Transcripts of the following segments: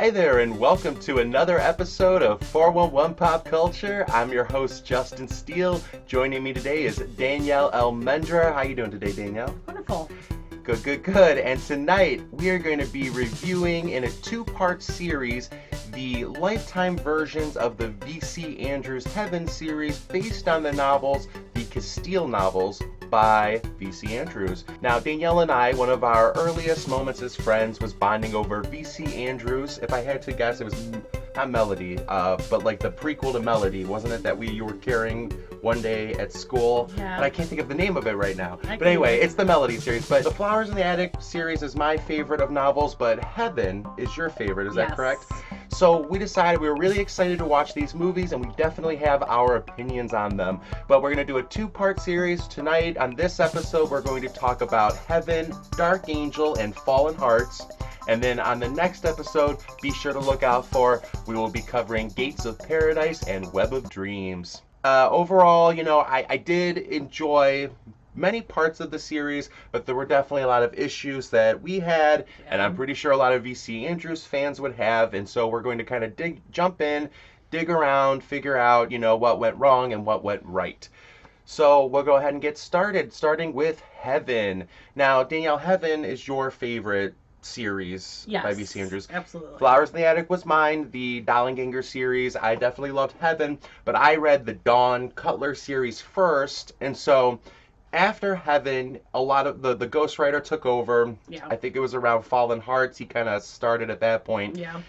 Hi there, and welcome to another episode of 411 Pop Culture. I'm your host, Justin Steele. Joining me today is Danielle Almendra. How you doing today, Danielle? Wonderful. Good. And tonight, we are going to be reviewing in a two-part series the Lifetime versions of the V.C. Andrews Heaven series based on the novels, the Casteel novels, by V.C. Andrews. Now, Danielle and I, one of our earliest moments as friends was bonding over V.C. Andrews. If I had to guess, it was not Melody, but like the prequel to Melody, wasn't it, that you were carrying one day at school? Yeah. But I can't think of the name of it right now. But anyway, it's the Melody series. But the Flowers in the Attic series is my favorite of novels, but Heaven is your favorite, is that correct? So we decided we were really excited to watch these movies, and we definitely have our opinions on them. But we're going to do a two-part series tonight. On this episode, we're going to talk about Heaven, Dark Angel, and Fallen Hearts. And then on the next episode, be sure to look out for, we will be covering Gates of Paradise and Web of Dreams. Overall, I did enjoy many parts of the series, but there were definitely a lot of issues that we had, and I'm pretty sure a lot of V.C. Andrews fans would have, and so we're going to kind of jump in, dig around, figure out, what went wrong and what went right. So we'll go ahead and get started, starting with Heaven. Now, Danielle, Heaven is your favorite series by V.C. Andrews. Absolutely. Flowers in the Attic was mine, the Dollanganger series. I definitely loved Heaven, but I read the Dawn Cutler series first, and so after Heaven, a lot of the ghostwriter took over. Yeah. I think it was around Fallen Hearts. He kind of started at that point. Yeah.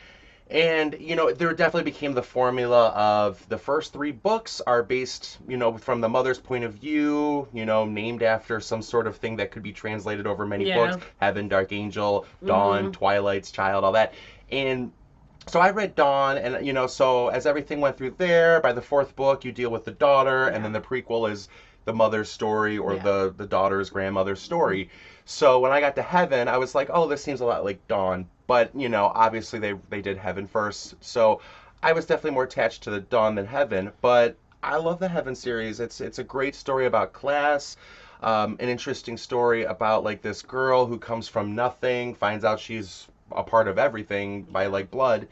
And, there definitely became the formula of the first three books are based, from the mother's point of view, named after some sort of thing that could be translated over many books. Heaven, Dark Angel, Dawn, Twilight's Child, all that. And so I read Dawn, and, so as everything went through there, by the fourth book, you deal with the daughter, and then the prequel is the mother's story or the daughter's grandmother's story. So when I got to Heaven, I was like, oh, this seems a lot like Dawn. But, obviously they did Heaven first. So I was definitely more attached to the Dawn than Heaven. But I love the Heaven series. It's a great story about class. An interesting story about like this girl who comes from nothing, finds out she's a part of everything by like blood.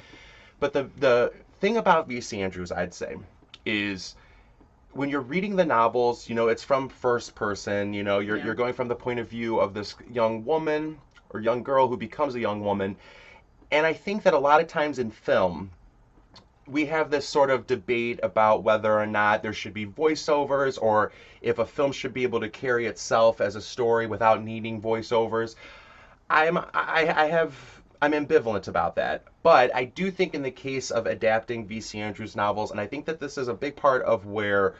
But the thing about V.C. Andrews, I'd say, is when you're reading the novels, it's from first person, you're going from the point of view of this young woman or young girl who becomes a young woman. And I think that a lot of times in film, we have this sort of debate about whether or not there should be voiceovers or if a film should be able to carry itself as a story without needing voiceovers. I'm ambivalent about that, but I do think in the case of adapting V.C. Andrews novels, and I think that this is a big part of where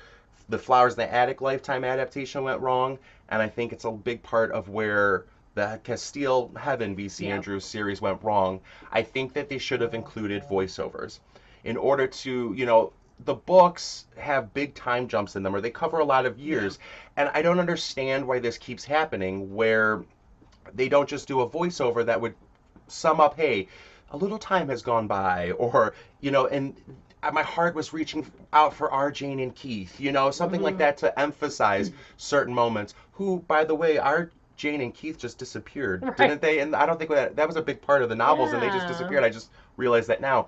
the Flowers in the Attic Lifetime adaptation went wrong, and I think it's a big part of where the Casteel Heaven V.C. Andrews series went wrong. I think that they should have included voiceovers in order to, the books have big time jumps in them, or they cover a lot of years, and I don't understand why this keeps happening, where they don't just do a voiceover that would sum up, hey, a little time has gone by, or, and my heart was reaching out for our Jane and Keith, something like that to emphasize certain moments, who, by the way, our Jane and Keith just disappeared, didn't they? And I don't think that was a big part of the novels, and they just disappeared. I just realized that now.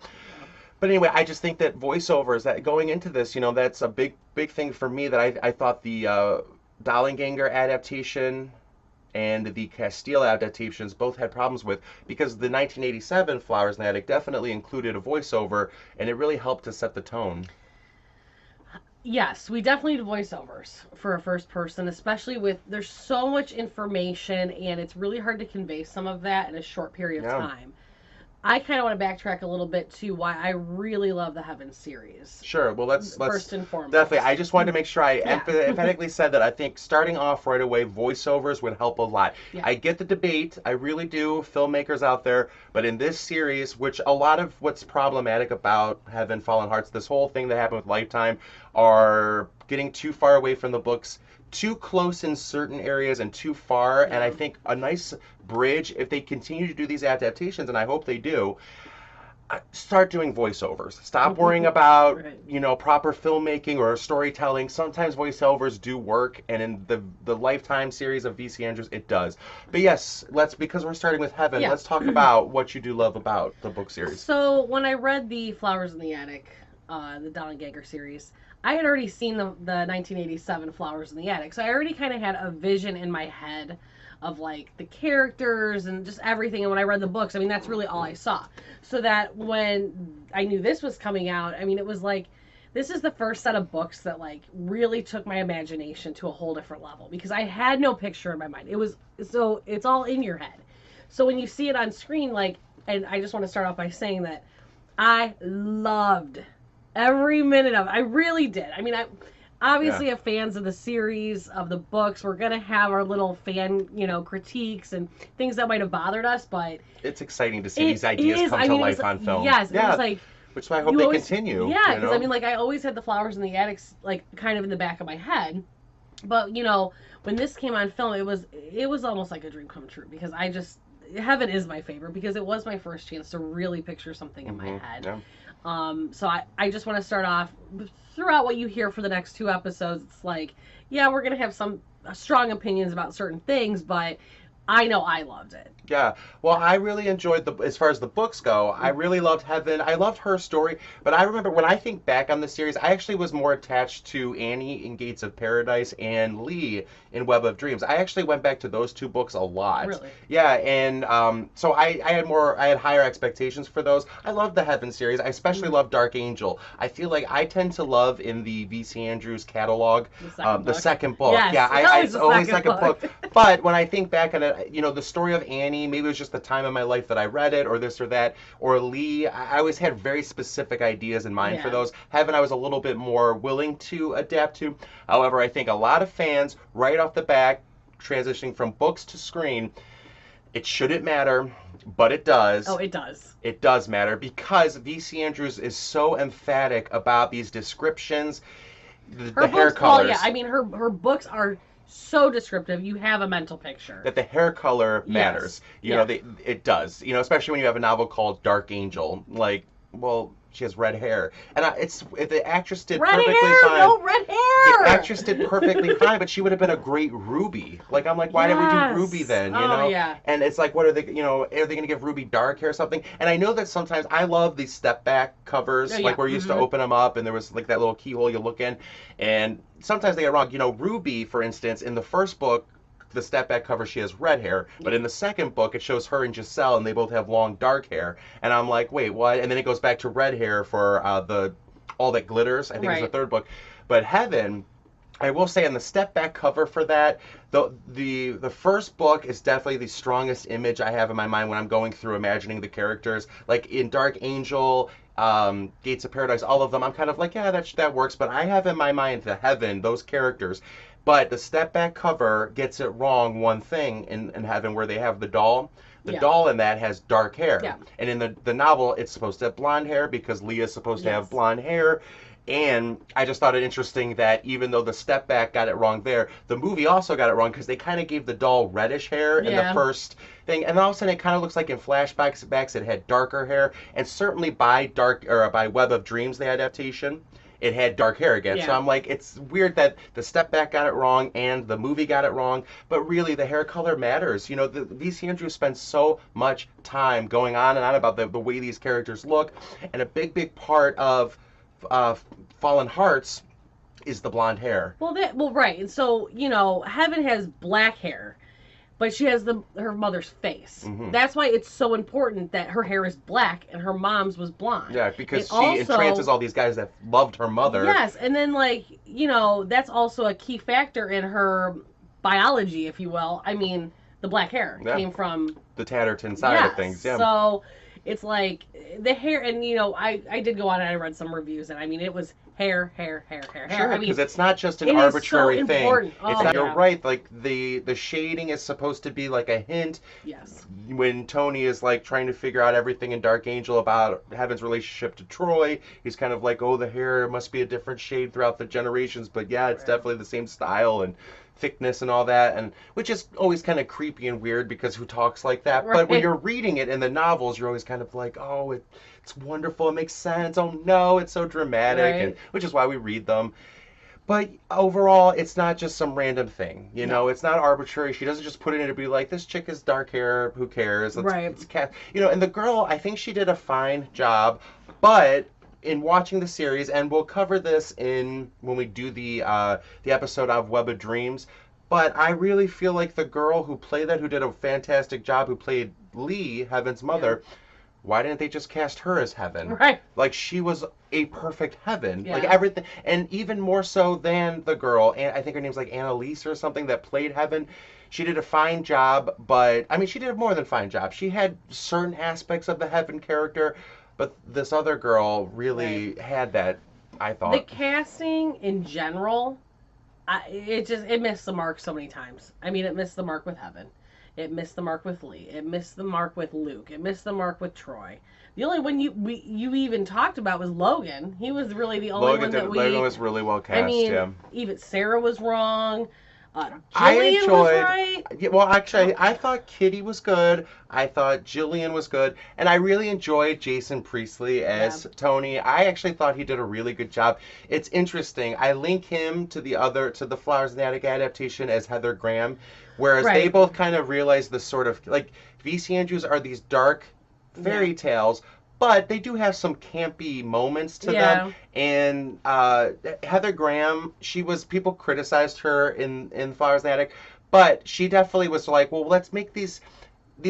But anyway, I just think that voiceovers, that going into this, that's a big thing for me, that I thought the Dollanganger adaptation and the Casteel adaptations both had problems with, because the 1987 Flowers in the Attic definitely included a voiceover, and it really helped to set the tone. Yes, we definitely need voiceovers for a first person, especially there's so much information, and it's really hard to convey some of that in a short period of time. I kind of want to backtrack a little bit to why I really love the Heaven series. Sure. Well, let's first and foremost. Definitely. I just wanted to make sure I emphatically said that I think starting off right away, voiceovers would help a lot. Yeah. I get the debate. I really do. Filmmakers out there. But in this series, which a lot of what's problematic about Heaven, Fallen Hearts, this whole thing that happened with Lifetime, are getting too far away from the books, too close in certain areas and too far. And I think a nice bridge, if they continue to do these adaptations, and I hope they do, Start doing voiceovers. Stop worrying about, Right. proper filmmaking or storytelling. Sometimes voiceovers do work, and in the Lifetime series of VC Andrews, it does. But yes, because we're starting with Heaven, Yeah. let's talk about what you do love about the book series. So when I read the Flowers in the Attic, the Dollanganger series, I had already seen the 1987 Flowers in the Attic, so I already kind of had a vision in my head of like the characters and just everything. And when I read the books, I mean, that's really all I saw. So that when I knew this was coming out, I mean, it was like, this is the first set of books that like really took my imagination to a whole different level, because I had no picture in my mind. It's all in your head. So when you see it on screen, like, and I just want to start off by saying that I loved every minute of it. I really did. I mean, I obviously have fans of the series, of the books. We're gonna have our little fan, critiques and things that might have bothered us, but it's exciting to see these ideas come to life on film. Yes, yeah. It was like, which is why I hope they continue. Yeah, because I mean, like, I always had the Flowers in the Attic, like, kind of in the back of my head, but when this came on film, it was almost like a dream come true, because Heaven is my favorite, because it was my first chance to really picture something in my head. Yeah. So I just want to start off, throughout what you hear for the next 2 episodes, it's like, yeah, we're going to have some strong opinions about certain things, but I know I loved it. Yeah. Well, I really enjoyed as far as the books go, I really loved Heaven. I loved her story, but I remember when I think back on the series, I actually was more attached to Annie in Gates of Paradise and Lee in Web of Dreams. I actually went back to those 2 books a lot. Really? Yeah, and so I had higher expectations for those. I loved the Heaven series. I especially loved Dark Angel. I feel like I tend to love in the V.C. Andrews catalog the second book. Yes, yeah, it's always the second book. But when I think back on it, the story of Annie, maybe it was just the time in my life that I read it, or this or that, or Lee, I always had very specific ideas in mind for those. Heaven, I was a little bit more willing to adapt to. However, I think a lot of fans, right off the bat, transitioning from books to screen, it shouldn't matter, but it does. Oh, it does. It does matter, because V.C. Andrews is so emphatic about these descriptions, the hair colors. Well, yeah, I mean, her books are so descriptive. You have a mental picture that the hair color matters. It does. Especially when you have a novel called Dark Angel. Like, well, she has red hair, and the actress did perfectly fine. No red hair. The actress did perfectly fine, but she would have been a great Ruby. Like, I'm like, why did we do Ruby then? Yeah. And it's like, what are they? Are they going to give Ruby dark hair or something? And I know that sometimes I love these step back covers, like where you used to open them up, and there was like that little keyhole you look in, and sometimes they get wrong. Ruby, for instance, in the first book, the step back cover, she has red hair, but in the second book it shows her and Giselle, and they both have long dark hair, and I'm like, wait, what? And then it goes back to red hair for the All That Glitters, I think is the third book. But Heaven, I will say, on the step back cover for that, the first book is definitely the strongest image I have in my mind when I'm going through imagining the characters. Like in Dark Angel, Gates of Paradise, all of them, I'm kind of like, yeah, that works, but I have in my mind the Heaven, those characters. But the step back cover gets it wrong, one thing in Heaven, where they have the doll. The doll in that has dark hair. Yeah. And in the novel, it's supposed to have blonde hair, because Leah's supposed to have blonde hair. And I just thought it interesting that even though the step back got it wrong there, the movie also got it wrong, because they kind of gave the doll reddish hair in the first thing, and then all of a sudden it kind of looks like in flashbacks it had darker hair, and certainly by Web of Dreams, the adaptation, it had dark hair again. So I'm like, it's weird that the step back got it wrong and the movie got it wrong, but really the hair color matters. The V.C. Andrews spends so much time going on and on about the way these characters look, and a big part of Fallen Hearts is the blonde hair. Well, right. And so, Heaven has black hair, but she has her mother's face. Mm-hmm. That's why it's so important that her hair is black and her mom's was blonde. Yeah, because she entrances all these guys that loved her mother. Yes, and then, like, that's also a key factor in her biology, if you will. I mean, the black hair came from the Tatterton side of things. Yeah. So it's like the hair, and I did go on and I read some reviews, and I mean, it was hair. Sure, because it's not just an arbitrary thing. You're right. Like the shading is supposed to be like a hint. Yes. When Tony is like trying to figure out everything in Dark Angel about Heaven's relationship to Troy, he's kind of like, oh, the hair must be a different shade throughout the generations, but yeah, it's definitely the same style and thickness and all that, and which is always kind of creepy and weird because who talks like that? Right. But when you're reading it in the novels, you're always kind of like, oh, it's wonderful, it makes sense. Oh no, it's so dramatic, Right. and which is why we read them. But overall, it's not just some random thing. You know, it's not arbitrary. She doesn't just put it in to be like, this chick is dark hair, who cares? Right. It's cat. You know, and the girl, I think she did a fine job, but in watching the series, and we'll cover this in when we do the episode of Web of Dreams, but I really feel like the girl who played that, who did a fantastic job, who played Lee, Heaven's mother, why didn't they just cast her as Heaven? Right. Like, she was a perfect Heaven. Yeah. Like, everything. And even more so than the girl, and I think her name's like Annalise or something, that played Heaven. She did a fine job, but, I mean, she did a more than fine job. She had certain aspects of the Heaven character, but this other girl really had that, I thought. The casting in general, it missed the mark so many times. I mean, it missed the mark with Heaven. It missed the mark with Lee. It missed the mark with Luke. It missed the mark with Troy. The only one you even talked about was Logan. He was really the only one that we... Logan was really well cast, I mean, yeah. even Sarah was wrong. I Jillian enjoyed. was right. Yeah, well, actually, I thought Kitty was good. I thought Jillian was good, and I really enjoyed Jason Priestley as Tony. I actually thought he did a really good job. It's interesting. I link him to the Flowers in the Attic adaptation as Heather Graham, whereas they both kind of realized the sort of like V.C. Andrews are these dark fairy tales. But they do have some campy moments to them. And Heather Graham, people criticized her in Flowers in the Attic, but she definitely was like, well, let's make these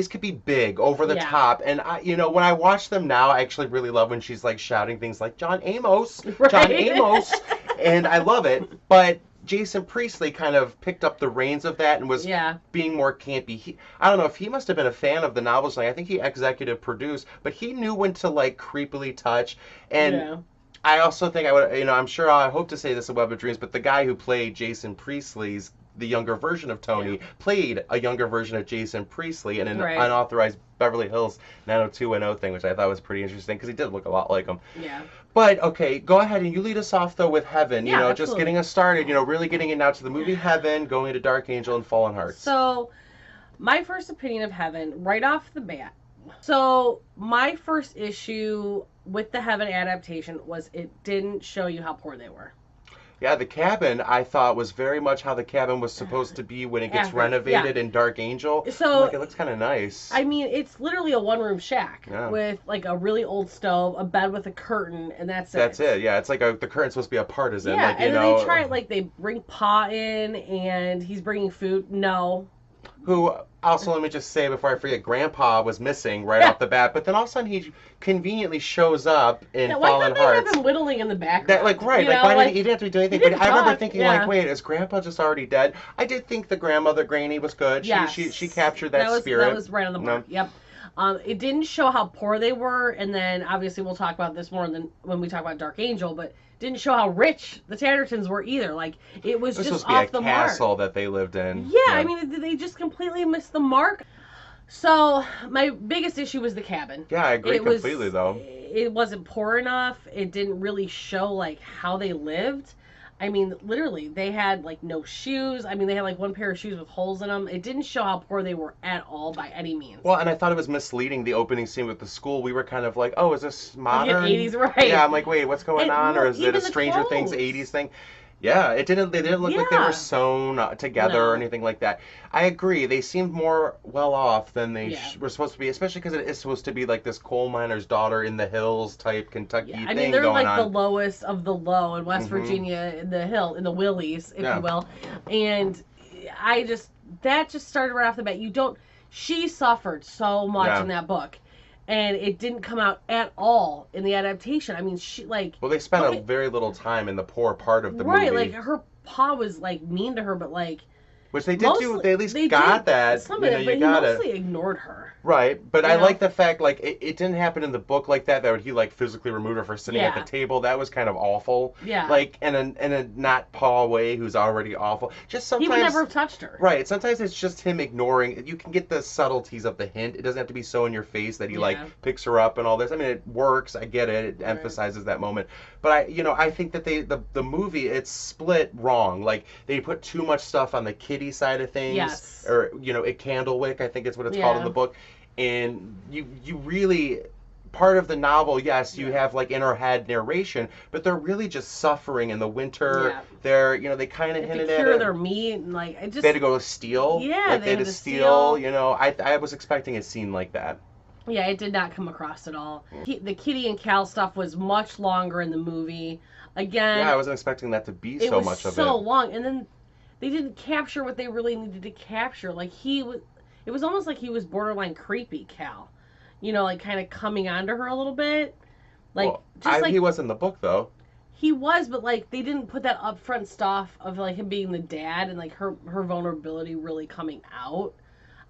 could be big, over the top. And when I watch them now, I actually really love when she's like shouting things like John Amos, John Amos, and I love it. But Jason Priestley kind of picked up the reins of that and was being more campy. I don't know if he must have been a fan of the novels. Like, I think he executive produced, but he knew when to like creepily touch. And I also think I hope to say this in Web of Dreams, but the guy who played Jason Priestley's the younger version of Tony played a younger version of Jason Priestley in an unauthorized Beverly Hills 90210 thing, which I thought was pretty interesting because he did look a lot like him. Yeah. But, okay, go ahead and you lead us off, though, with Heaven. Absolutely. Just getting us started, really getting it now to the movie Heaven, going into Dark Angel and Fallen Hearts. So, my first opinion of Heaven, right off the bat. So, my first issue with the Heaven adaptation was it didn't show you how poor they were. Yeah, the cabin, I thought, was very much how the cabin was supposed to be when it gets renovated in Dark Angel. So, it looks kind of nice. I mean, it's literally a one-room shack with, like, a really old stove, a bed with a curtain, and that's it. That's it, yeah. It's like the curtain's supposed to be a partisan. Yeah, and then they try, like, they bring Pa in, and he's bringing food. No. Who, also, let me just say before I forget, Grandpa was missing right off the bat, but then all of a sudden he conveniently shows up in Fallen Hearts. Why couldn't they have him whittling in the background? Why didn't he didn't have to do anything? But I remember thinking, wait, is Grandpa just already dead? I did think the grandmother, Granny, was good. Yes. She captured that spirit. That was right on the mark, yep. It didn't show how poor they were, and then obviously we'll talk about this more when we talk about Dark Angel, but didn't show how rich the Tattertons were either. Like, it was just off the mark. This was a castle that they lived in. Yeah, I mean, they just completely missed the mark. So, my biggest issue was the cabin. Yeah, I agree completely, though. It wasn't poor enough. It didn't really show, like, how they lived. I mean, literally, they had, like, no shoes. I mean, they had, like, one pair of shoes with holes in them. It didn't show how poor they were at all by any means. Well, and I thought it was misleading, the opening scene with the school. We were kind of like, oh, is this modern? Like 80s, right. Yeah, I'm like, wait, what's going on? Or is it a Stranger Things 80s thing? Yeah, they didn't look like they were sewn together or anything like that. I agree. They seemed more well off than they were supposed to be, especially because it is supposed to be like this coal miner's daughter in the hills type Kentucky thing going on. I mean, they're like the lowest of the low in West Virginia, in the Willies, if you will. And that just started right off the bat. She suffered so much in that book. And it didn't come out at all in the adaptation. I mean, well, they spent a very little time in the poor part of the movie. Right, like, her Pa was, like, mean to her, but, like, Which they did do. They at least got that. Some of it, but he mostly ignored her. Right, but I like the fact, like, it didn't happen in the book like that he, like, physically removed her for sitting at the table. That was kind of awful. Yeah. Like, in a not Paul way, who's already awful. Just sometimes... He would never have touched her. Right, sometimes it's just him ignoring. You can get the subtleties of the hint. It doesn't have to be so in your face that he, like, picks her up and all this. I mean, it works. I get it. It emphasizes that moment. But, I think that the movie, it's split wrong. Like, they put too much stuff on the kiddie side of things. Yes. Or, a Candlewick, I think it's what it's called in the book. And you really, part of the novel, yes, you have like in her head narration, but they're really just suffering in the winter. Yeah. They're, they kind of hinted at it. Cure their meat and like they had to go to Steele. Yeah, like they had to Steele. I was expecting a scene like that. Yeah, it did not come across at all. The Kitty and Cal stuff was much longer in the movie. Again, yeah, I wasn't expecting that to be so much of it. It was so long, and then they didn't capture what they really needed to capture. Like it was almost like he was borderline creepy, Cal. Like kind of coming onto her a little bit. Like, he was in the book, though. He was, but like they didn't put that upfront stuff of like him being the dad and like her vulnerability really coming out.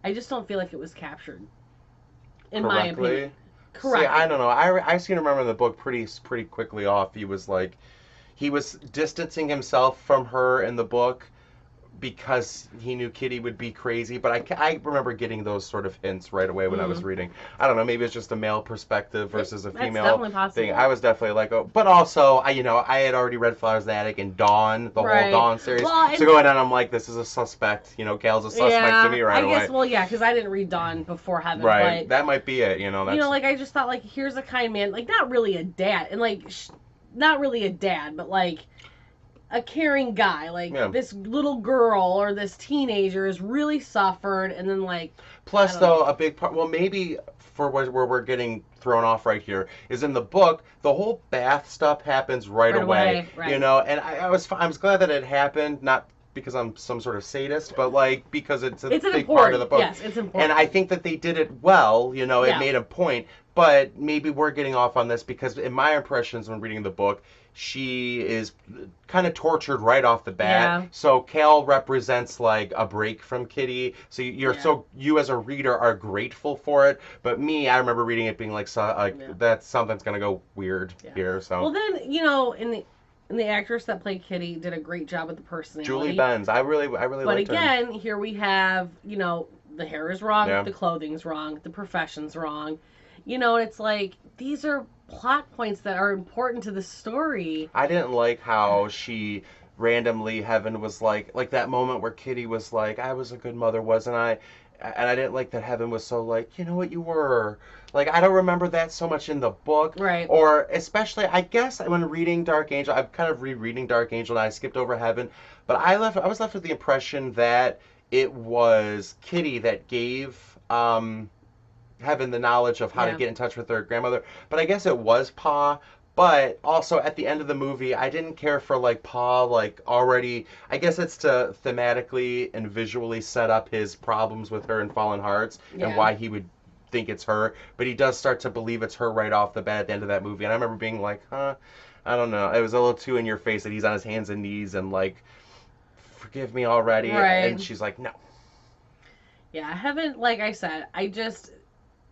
I just don't feel like it was captured. In my opinion. Correct. See, I don't know. I seem to remember in the book pretty quickly off. He was distancing himself from her in the book, because he knew Kitty would be crazy, but I remember getting those sort of hints right away when I was reading. I don't know, maybe it's just a male perspective versus a female thing. I was definitely like, but also, I had already read Flowers in the Attic and Dawn, the whole Dawn series. Well, so going on, I'm like, this is a suspect. Cal's a suspect to me right away. I guess, because I didn't read Dawn before Heaven. Right, but, that might be it. That's, like I just thought, like, here's a kind man, like not really a dad, and like not really a dad, but like a caring guy, like this little girl or this teenager has really suffered, and then like. Plus, though, a big part. Well, maybe for where we're getting thrown off right here is in the book. The whole bath stuff happens right away. Right. And I was glad that it happened, not because I'm some sort of sadist, but like because it's a big part of the book. Yes, it's important. And I think that they did it well. It made a point. But maybe we're getting off on this because in my impressions when reading the book, she is kind of tortured right off the bat. Yeah. So Cal represents like a break from Kitty. So you as a reader are grateful for it. But me, I remember reading it being like that something's gonna go weird here. So well then and the actress that played Kitty did a great job with the personality. Julie Benz, I really liked her. But again, here we have the hair is wrong, the clothing's wrong, the profession's wrong. And it's like, these are plot points that are important to the story. I didn't like how she randomly, Heaven was like that moment where Kitty was like, I was a good mother, wasn't I? And I didn't like that Heaven was so like, you know what, you were. Like, I don't remember that so much in the book. Right. Or especially, I guess, when reading Dark Angel, I'm kind of rereading Dark Angel, and I skipped over Heaven. But I was left with the impression that it was Kitty that gave Heaven the knowledge of how to get in touch with her grandmother. But I guess it was Pa. But also at the end of the movie, I didn't care for like Pa already. I guess it's to thematically and visually set up his problems with her in Fallen Hearts and why he would think it's her. But he does start to believe it's her right off the bat at the end of that movie. And I remember being like, I don't know. It was a little too in your face that he's on his hands and knees and like, forgive me already. Right. And she's like, no. Yeah, Heaven, like I said,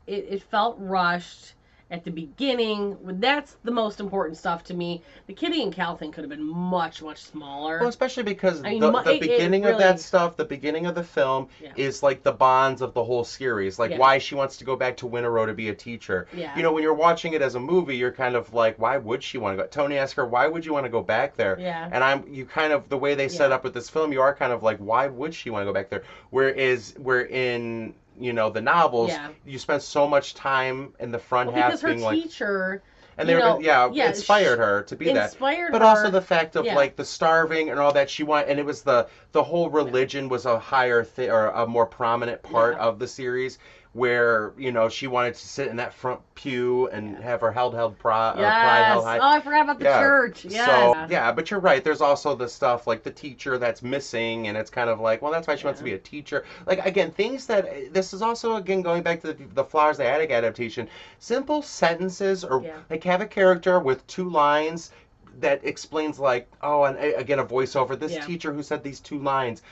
it felt rushed at the beginning. That's the most important stuff to me. The Kitty and Cal thing could have been much, much smaller. Well, especially because the beginning of that stuff, the beginning of the film is like the bonds of the whole series. Like why she wants to go back to Winterow to be a teacher. Yeah. When you're watching it as a movie, you're kind of like, why would she want to go? Tony asked her, why would you want to go back there? Yeah. And you kind of, the way they set up with this film, you are kind of like, why would she want to go back there? Whereas we're in the novels, you spend so much time in the front half being like... Because her teacher... And they inspired her to be that. But also the fact of like the starving and all that she wanted, and it was the whole religion was a higher or a more prominent part of the series, where she wanted to sit in that front pew and have her pride held high. Oh, I forgot about the church. Yes. So but you're right. There's also the stuff like the teacher that's missing, and it's kind of like, well, that's why she wants to be a teacher. Like again, things that this is also again going back to the Flowers in the Attic adaptation. Simple sentences or like have a character with 2 lines that explains like, oh, and again a voiceover. This teacher who said these 2 lines.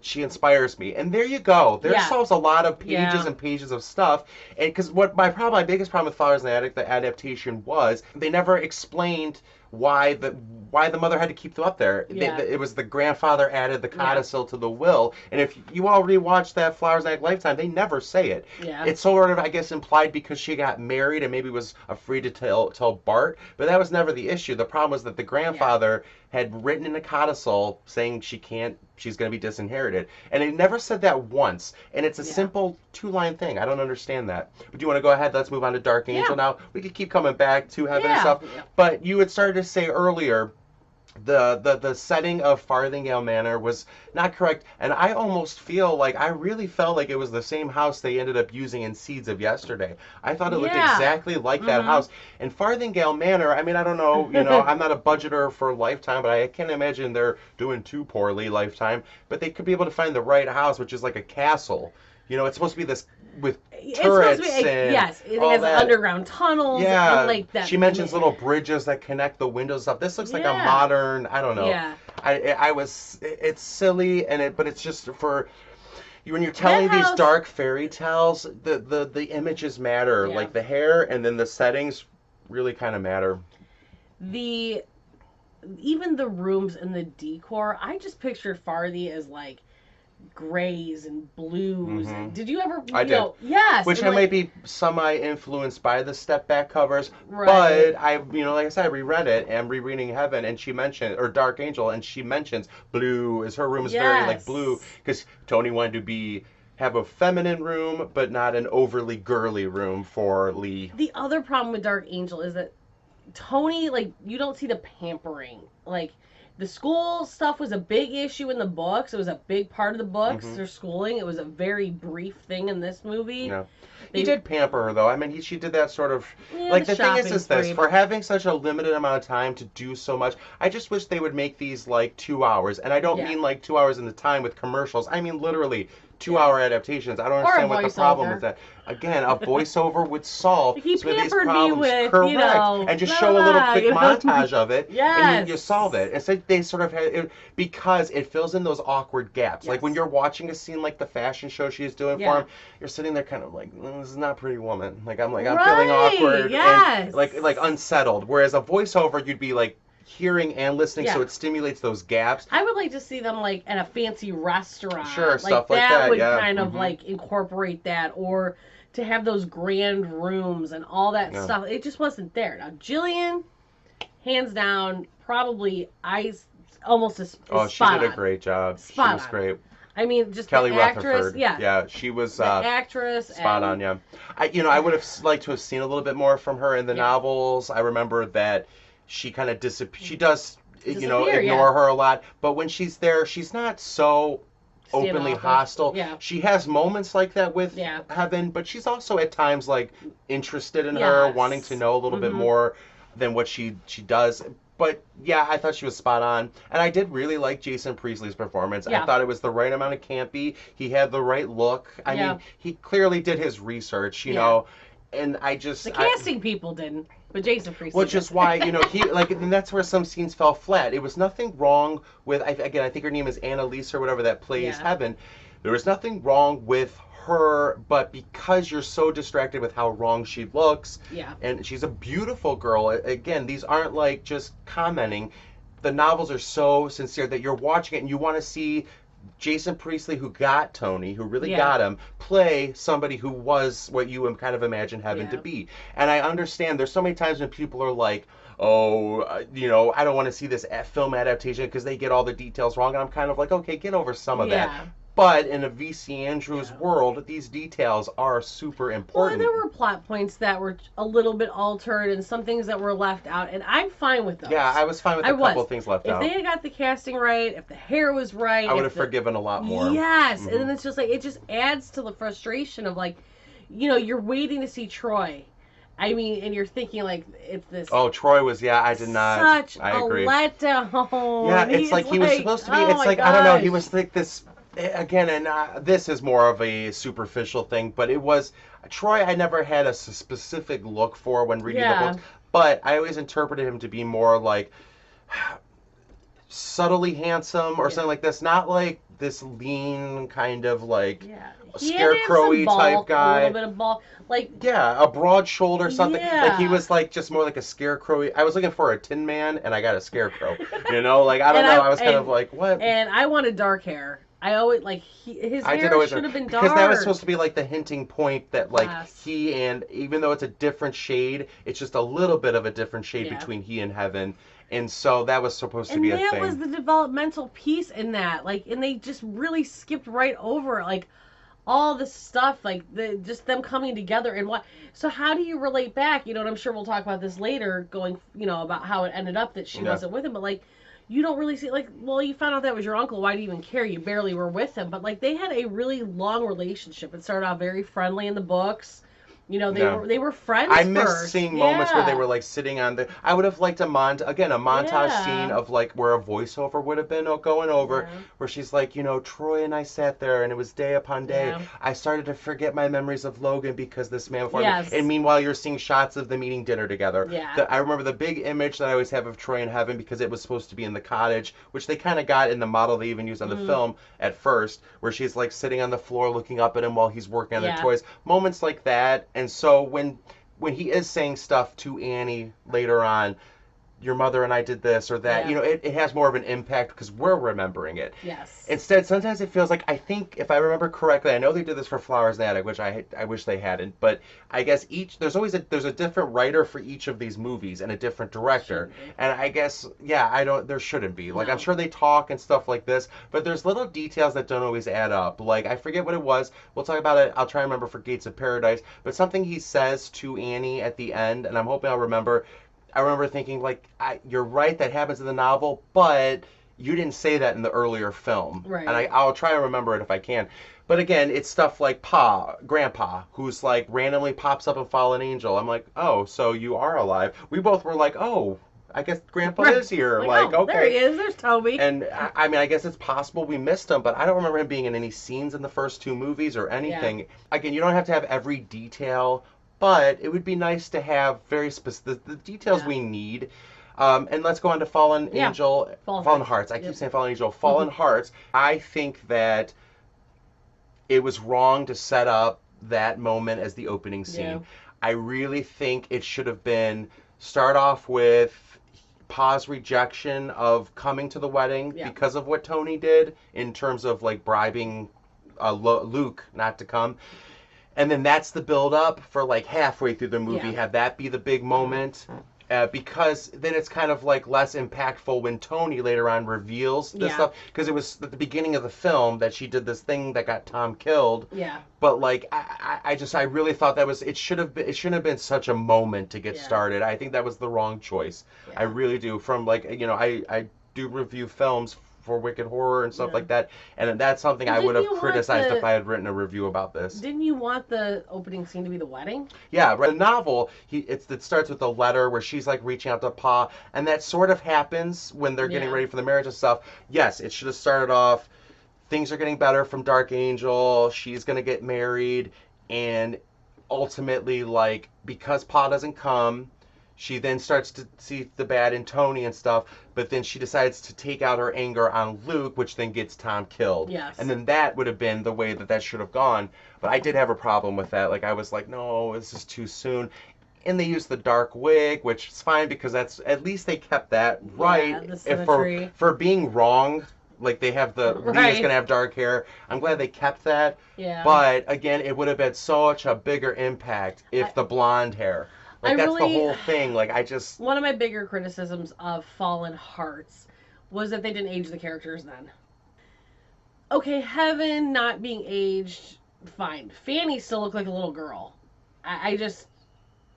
she inspires me. And there you go. There solves a lot of pages and pages of stuff. And because what my biggest problem with Flowers in the Attic, the adaptation, was they never explained why the mother had to keep them up there. It was the grandfather added the codicil to the will. And if you all rewatch that Flowers in the Attic Lifetime, they never say it. Yeah. It's sort of, I guess, implied because she got married and maybe was afraid to tell Bart. But that was never the issue. The problem was that the grandfather had written in a codicil saying she's going to be disinherited. And it never said that once. And it's a simple 2-line thing. I don't understand that. But do you want to go ahead? Let's move on to Dark Angel now. We could keep coming back to Heaven and stuff. Yeah. But you had started to say earlier the setting of Farthingale Manor was not correct, and I almost feel like I really felt like it was the same house they ended up using in Seeds of Yesterday. I thought it looked exactly like that house. And Farthingale Manor, I mean, I don't know, I'm not a budgeter for Lifetime, but I can't imagine they're doing too poorly Lifetime, but they could be able to find the right house, which is like a castle. It's supposed to be this with turrets and it has underground tunnels and like that. She mentions little bridges that connect the windows up. This looks like a modern, I don't know. Yeah. It's silly but it's just for when you're telling these dark fairy tales, the images matter. Like the hair and then the settings really kind of matter. Even the rooms and the decor, I just pictured Farthie as like grays and blues. Did you ever? I did. Yes. Which I might be semi-influenced by the step back covers, but I, like I said, I reread it and rereading Heaven, and she mentioned, or Dark Angel, and she mentions blue. Her room is very like blue because Tony wanted to have a feminine room, but not an overly girly room for Lee. The other problem with Dark Angel is that Tony, like, you don't see the pampering, like. The school stuff was a big issue in the books. It was a big part of the books, their schooling. It was a very brief thing in this movie. Yeah. He did pamper her, though. I mean, she did that sort of... like, the thing is this. For having such a limited amount of time to do so much, I just wish they would make these, like, 2 hours. And I don't mean, like, 2 hours in the time with commercials. I mean, literally... 2-hour adaptations. I don't understand what the problem is. That again, a voiceover would solve he some of these pampered problems. Me with, correct, and just show a little quick montage of it, yes. and you solve it. Instead, they sort of had it because it fills in those awkward gaps. Yes. Like when you're watching a scene like the fashion show she's doing for him, you're sitting there kind of like, this is not Pretty Woman. Like I'm feeling awkward, and like unsettled. Whereas a voiceover, you'd be like. Hearing and listening, so it stimulates those gaps. I would like to see them like at a fancy restaurant. Sure, like stuff like that. Would kind of like incorporate that, or to have those grand rooms and all that stuff. It just wasn't there. Now, Jillian, hands down, probably almost as she did a great job. She was great. I mean, just Kelly the actress, Rutherford. Yeah, she was the actress. Spot on. Yeah, I would have liked to have seen a little bit more from her in the novels. I remember that. She kind of she does, ignore her a lot. But when she's there, she's not so openly hostile. Yeah. She has moments like that with Heaven, but she's also at times like interested in her, wanting to know a little bit more than what she does. But yeah, I thought she was spot on. And I did really like Jason Priestley's performance. I thought it was the right amount of campy. He had the right look. I mean, he clearly did his research, you know. And the casting people didn't, but Jason Priestley. Which is why he and that's where some scenes fell flat. It was nothing wrong with I think her name is Annalise or whatever that plays Heaven. There was nothing wrong with her, but because you're so distracted with how wrong she looks, and she's a beautiful girl. Again, these aren't like just commenting. The novels are so sincere that you're watching it and you want to see. Jason Priestley, who got Tony, who really got him, play somebody who was what you would kind of imagine Heaven to be. And I understand there's so many times when people are like, I don't want to see this film adaptation because they get all the details wrong. And I'm kind of like, okay, get over some of that. But in a V.C. Andrews world, these details are super important. Well, and there were plot points that were a little bit altered and some things that were left out, and I'm fine with those. Yeah, I was fine with a couple of things left out. If they had got the casting right, if the hair was right... I would have forgiven a lot more. Yes, and then it's just like, it just adds to the frustration of like, you're waiting to see Troy. I mean, and you're thinking like it's this. Oh, Troy was I did not. Such I agree. a letdown. Yeah, it's like he was supposed to be. It's like I don't know. He was like this again, and this is more of a superficial thing, but it was Troy. I never had a specific look for when reading the books, but I always interpreted him to be more like subtly handsome or something like this. Not like this lean kind of like scarecrowy type guy. A little bit of bulk. Like, yeah, a broad shoulder something. Yeah. Like he was like just more like a scarecrow. I was looking for a Tin Man and I got a scarecrow. You know, like I don't know. I was kind of like, what? And I wanted dark hair. I always like his hair should have been dark because that was supposed to be like the hinting point that like he and even though it's a different shade, it's just a little bit of a different shade between he and Heaven. And so that was supposed to be a thing. And that was the developmental piece in that. Like, and they just really skipped right over it. Like, all the stuff, like, just them coming together and what. So how do you relate back? You know, and I'm sure we'll talk about this later, going, you know, about how it ended up that she wasn't with him. But, like, you don't really see, like, well, you found out that was your uncle. Why do you even care? You barely were with him. But, like, they had a really long relationship. It started out very friendly in the books. You know, they were friends. I missed seeing moments where they were like sitting on the. I would have liked a montage scene of like where a voiceover would have been going over, where she's like, you know, Troy and I sat there and it was day upon day. Yeah. I started to forget my memories of Logan because this man before me. And meanwhile, you're seeing shots of them eating dinner together. Yeah. I remember the big image that I always have of Troy in Heaven because it was supposed to be in the cottage, which they kind of got in the model they even used on the film at first, where she's like sitting on the floor looking up at him while he's working on the toys. Moments like that. And so when he is saying stuff to Annie later on, your mother and I did this or that, you know, it has more of an impact because we're remembering it. Yes. Instead, sometimes it feels like, I think, if I remember correctly, I know they did this for Flowers in the Attic, which I wish they hadn't, but I guess there's a different writer for each of these movies and a different director. And I guess, there shouldn't be. Like, I'm sure they talk and stuff like this, but there's little details that don't always add up. Like, I forget what it was. We'll talk about it. I'll try and remember for Gates of Paradise, but something he says to Annie at the end, and I'm hoping I'll remember. I remember thinking, like, you're right, that happens in the novel, but you didn't say that in the earlier film. Right. And I'll try and remember it if I can. But again, it's stuff like Grandpa, who's like randomly pops up in Fallen Angel. I'm like, oh, so you are alive. We both were like, oh, I guess Grandpa is here. Like, okay. There he is. There's Toby. And I mean, I guess it's possible we missed him, but I don't remember him being in any scenes in the first two movies or anything. Yeah. Again, you don't have to have every detail, but it would be nice to have very specific the details we need. And let's go on to Fallen Angel. Fallen Hearts. I keep saying Fallen Angel. Fallen Hearts. I think that it was wrong to set up that moment as the opening scene. Yeah. I really think it should have been start off with Pa's rejection of coming to the wedding because of what Tony did in terms of like bribing Luke not to come. And then that's the build-up for like halfway through the movie. Have that be the big moment. Because then it's kind of like less impactful when Tony later on reveals this stuff. Because it was at the beginning of the film that she did this thing that got Tom killed. Yeah. But like I really thought that it shouldn't have been such a moment to get started. I think that was the wrong choice. Yeah. I really do. From like, you know, I do review films for Wicked Horror and stuff like that, and that's something I would have criticized if I had written a review about this. Didn't you want the opening scene to be the wedding? Yeah, right. The novel, it starts with a letter where she's like reaching out to Pa, and that sort of happens when they're getting ready for the marriage and stuff. Yes, it should have started off, things are getting better from Dark Angel, she's gonna get married, and ultimately, like, because Pa doesn't come, she then starts to see the bad in Tony and stuff, but then she decides to take out her anger on Luke, which then gets Tom killed. Yes. And then that would have been the way that should have gone. But I did have a problem with that. Like, I was like, no, this is too soon. And they used the dark wig, which is fine because that's, at least they kept that right. The symmetry. For being wrong, like they have Leah's going to have dark hair. I'm glad they kept that. Yeah. But again, it would have had such a bigger impact if the blonde hair. Like, that's the whole thing. Like, one of my bigger criticisms of Fallen Hearts was that they didn't age the characters then. Okay, Heaven not being aged, fine. Fanny still looked like a little girl. I just,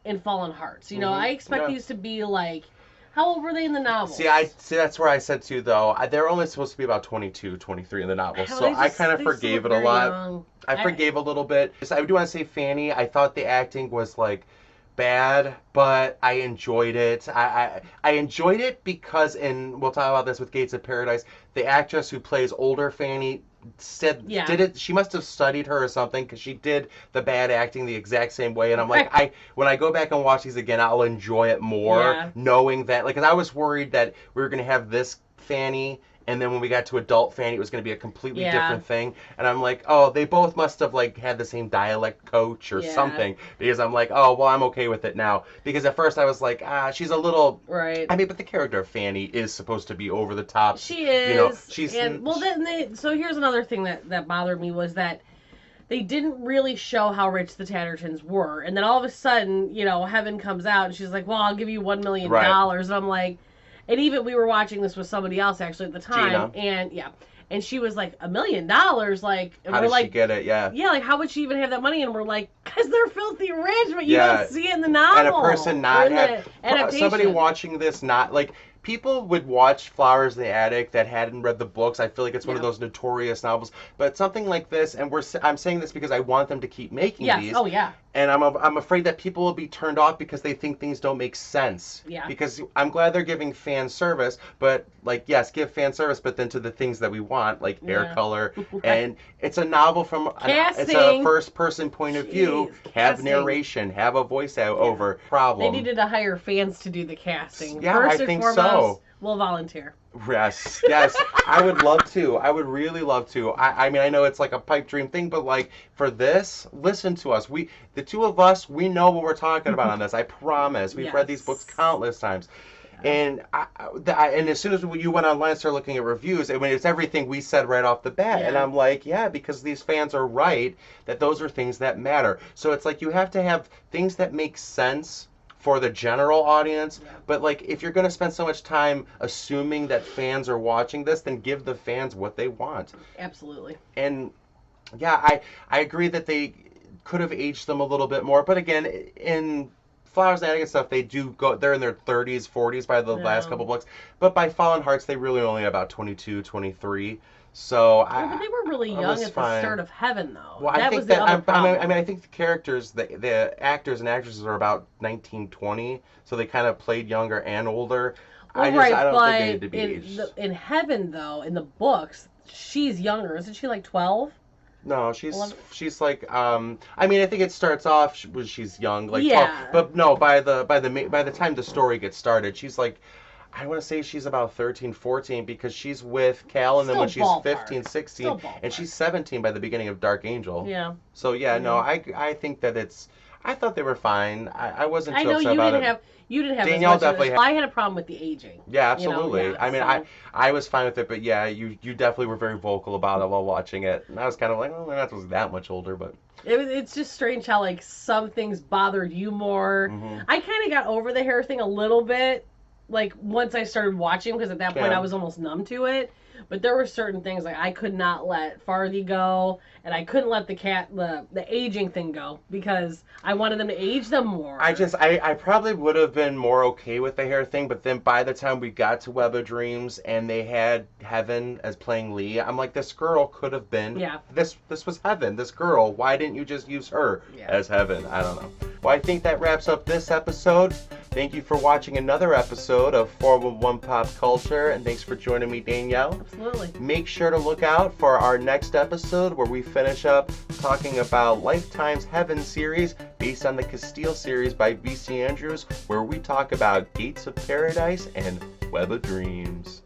in Fallen Hearts. You know, I expect these to be like, how old were they in the novel? See, that's where I said too, though. They're only supposed to be about 22, 23 in the novel. So I kind of forgave it a lot. Young. I forgave a little bit. I do want to say Fanny, I thought the acting was like, bad, but I enjoyed it. I enjoyed it because, and we'll talk about this with Gates of Paradise, the actress who plays older Fanny did it. She must have studied her or something because she did the bad acting the exact same way. And I'm like, when I go back and watch these again, I'll enjoy it more knowing that. Like, 'cause I was worried that we were gonna have this Fanny And then when we got to adult Fanny, it was going to be a completely different thing. And I'm like, oh, they both must have like had the same dialect coach or something. Because I'm like, oh, well, I'm okay with it now. Because at first I was like, she's a little... Right. I mean, but the character of Fanny is supposed to be over the top. She is. You know, she's... And, well, so here's another thing that bothered me was that they didn't really show how rich the Tattertons were. And then all of a sudden, you know, Heaven comes out and she's like, well, I'll give you $1 million. Right. And I'm like... And even we were watching this with somebody else actually at the time, Gina. and she was like $1 million, like, and how we're did like, she get it? Yeah, like how would she even have that money? And we're like, because they're filthy rich, but you don't see it in the novel. And a person not have somebody watching this not like. People would watch Flowers in the Attic that hadn't read the books. I feel like it's one of those notorious novels. But something like this, and I'm saying this because I want them to keep making these. Oh, yeah. And I'm afraid that people will be turned off because they think things don't make sense. Yeah. Because I'm glad they're giving fan service, but like, yes, give fan service, but then to the things that we want, like hair color. And it's a novel from it's a first person point of view. Have narration, have a voice over. Problem. They needed to hire fans to do the casting. Yeah, I think so. We'll volunteer. Yes, I would love to. I would really love to. I mean, I know it's like a pipe dream thing, but like for this, listen to us. The two of us, we know what we're talking about on this. I promise. We've read these books countless times. And and as soon as you went online and started looking at reviews, I mean, it's everything we said right off the bat. And I'm like, because these fans are right, that those are things that matter. So it's like you have to have things that make sense for the general audience, but like if you're going to spend so much time assuming that fans are watching this, then give the fans what they want. Absolutely. And I agree that they could have aged them a little bit more, but again, in Flowers and Attic and stuff, they're in their 30s, 40s by the last couple books, but by Fallen Hearts, they really only about 22, 23. So but they were really young at the start of Heaven, though. Well, I think I think the characters, the actors and actresses are about 19, 20, so they kind of played younger and older. Well, I don't think they need to be aged. In Heaven, though, in the books, she's younger. Isn't she like 12? No, she's like I mean, I think it starts off when she's young, like 12, but no, by the time the story gets started, she's like, I want to say she's about 13, 14 because she's with Cal, and then when she's 15, 16, and she's 17 by the beginning of Dark Angel. Yeah. So no, I think that I thought they were fine. I wasn't too upset about it. You didn't have Danielle as much definitely I had a problem with the aging. Yeah, absolutely. I mean, I was fine with it, but you definitely were very vocal about it while watching it. And I was kind of like, they're not that much older, but... It's just strange how, like, some things bothered you more. Mm-hmm. I kind of got over the hair thing a little bit, like, once I started watching, because at that point I was almost numb to it. But there were certain things, like, I could not let Farthie go, and I couldn't let the aging thing go, because I wanted them to age them more. I probably would have been more okay with the hair thing, but then by the time we got to Web of Dreams, and they had Heaven as playing Lee, I'm like, this girl could have been... Yeah. This was Heaven, this girl. Why didn't you just use her as Heaven? I don't know. Well, I think that wraps up this episode. Thank you for watching another episode of 411 Pop Culture, and thanks for joining me, Danielle. Absolutely. Make sure to look out for our next episode where we finish up talking about Lifetime's Heaven series based on the Casteel series by V.C. Andrews, where we talk about Gates of Paradise and Web of Dreams.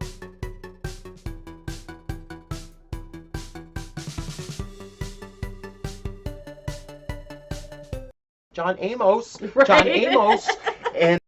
John Amos. Right. John Amos. And